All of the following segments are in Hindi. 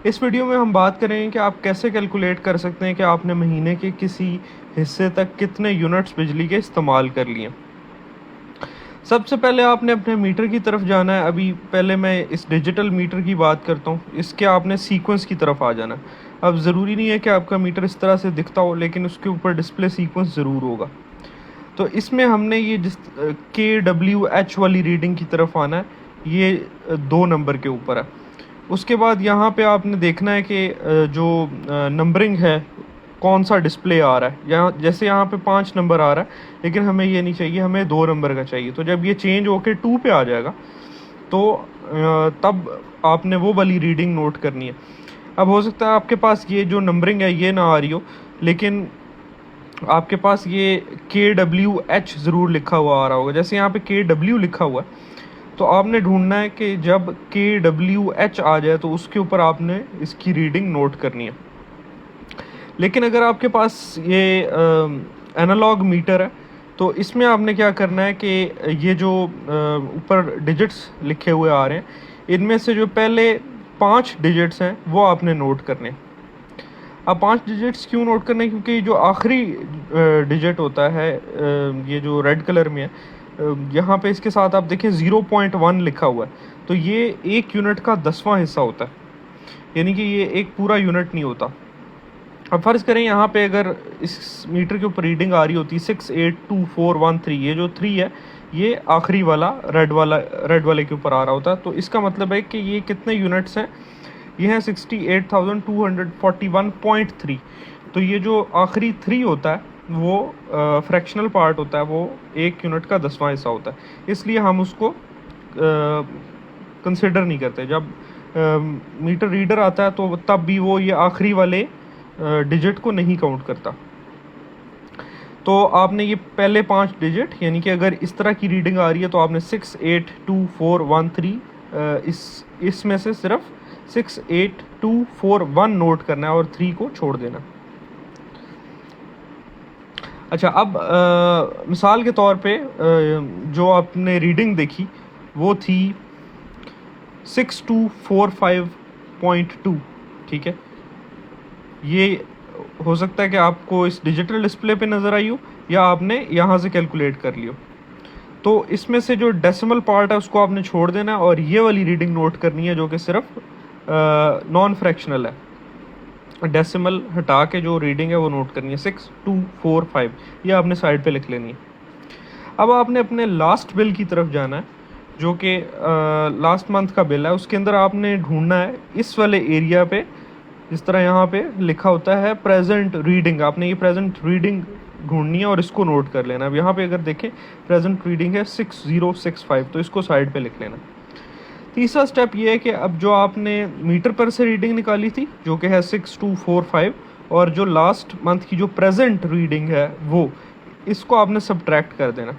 इस वीडियो में हम बात करेंगे कि आप कैसे कैलकुलेट कर सकते हैं कि आपने महीने के किसी हिस्से तक कितने यूनिट्स बिजली के इस्तेमाल कर लिए। सबसे पहले आपने अपने मीटर की तरफ जाना है। अभी पहले मैं इस डिजिटल मीटर की बात करता हूँ। इसके आपने सीक्वेंस की तरफ आ जाना है। अब ज़रूरी नहीं है कि आपका मीटर इस तरह से दिखता हो, लेकिन उसके ऊपर डिस्प्ले सीक्वेंस ज़रूर होगा। तो इसमें हमने ये जिस KWH वाली रीडिंग की तरफ आना है, ये 2 नंबर के ऊपर है। उसके बाद यहाँ पे आपने देखना है कि जो नंबरिंग है कौन सा डिस्प्ले आ रहा है। यहाँ जैसे यहाँ पे 5 नंबर आ रहा है, लेकिन हमें ये नहीं चाहिए, हमें 2 नंबर का चाहिए। तो जब ये चेंज होके 2 पे आ जाएगा तो तब आपने वो वाली रीडिंग नोट करनी है। अब हो सकता है आपके पास ये जो नंबरिंग है ये ना आ रही हो, लेकिन आपके पास ये KWH ज़रूर लिखा हुआ आ रहा होगा। जैसे यहाँ पे KW लिखा हुआ है, तो आपने ढूंढना है कि जब KWH आ जाए तो उसके ऊपर आपने इसकी रीडिंग नोट करनी है। लेकिन अगर आपके पास ये एनालॉग मीटर है, तो इसमें आपने क्या करना है कि ये जो ऊपर डिजिट्स लिखे हुए आ रहे हैं, इनमें से जो पहले 5 डिजिट्स हैं वो आपने नोट करने हैं। अब 5 डिजिट्स क्यों नोट करने हैं? क्योंकि जो आखिरी डिजिट होता है, ये जो रेड कलर में है, यहाँ पे इसके साथ आप देखें 0.1 लिखा हुआ है, तो ये 1 यूनिट का 10वां हिस्सा होता है, यानी कि ये एक पूरा यूनिट नहीं होता। अब फ़र्ज़ करें यहाँ पे अगर इस मीटर के ऊपर रीडिंग आ रही होती 682413, ये जो 3 है ये आखिरी वाला रेड वाले के ऊपर आ रहा होता, तो इसका मतलब है कि ये कितने यूनिट्स हैं, ये हैं 68,241.3। तो ये जो आखिरी 3 होता है वो फ्रैक्शनल पार्ट होता है, वो 1 यूनिट का 10वां हिस्सा होता है, इसलिए हम उसको कंसिडर नहीं करते। जब मीटर रीडर आता है तो तब भी वो ये आखिरी वाले डिजिट को नहीं काउंट करता। तो आपने ये पहले 5 डिजिट, यानी कि अगर इस तरह की रीडिंग आ रही है तो आपने 682413 इसमें से सिर्फ 68241 नोट करना है और 3 को छोड़ देना। अच्छा, अब मिसाल के तौर पे जो आपने रीडिंग देखी वो थी 6245.2, ठीक है। ये हो सकता है कि आपको इस डिजिटल डिस्प्ले पे नज़र आई हो या आपने यहाँ से कैलकुलेट कर लियो। तो इसमें से जो डेसिमल पार्ट है उसको आपने छोड़ देना है और ये वाली रीडिंग नोट करनी है जो कि सिर्फ नॉन फ्रैक्शनल है। डेसिमल हटा के जो रीडिंग है वो नोट करनी है 6245, ये आपने साइड पे लिख लेनी है। अब आपने अपने लास्ट बिल की तरफ जाना है, जो कि लास्ट मंथ का बिल है। उसके अंदर आपने ढूंढना है इस वाले एरिया पे, जिस तरह यहाँ पे लिखा होता है प्रेजेंट रीडिंग, आपने ये प्रेजेंट रीडिंग ढूंढनी है और इसको नोट कर लेना। अब यहाँ पे अगर देखें प्रेजेंट रीडिंग है 6065, तो इसको साइड पे लिख लेना। तीसरा स्टेप ये है कि अब जो आपने मीटर पर से रीडिंग निकाली थी जो कि है 6245, और जो लास्ट मंथ की जो प्रेजेंट रीडिंग है वो, इसको आपने सब्ट्रैक्ट कर देना।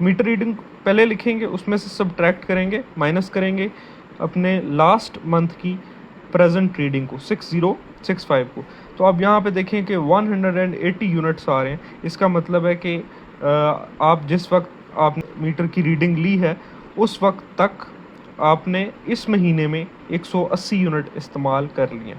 मीटर रीडिंग पहले लिखेंगे, उसमें से सब्ट्रैक्ट करेंगे, माइनस करेंगे अपने लास्ट मंथ की प्रेजेंट रीडिंग को 6065 को। तो अब यहाँ पे देखें कि 180 यूनिट्स आ रहे हैं। इसका मतलब है कि आप जिस वक्त आपने मीटर की रीडिंग ली है उस वक्त तक आपने इस महीने में 180 यूनिट इस्तेमाल कर लिए।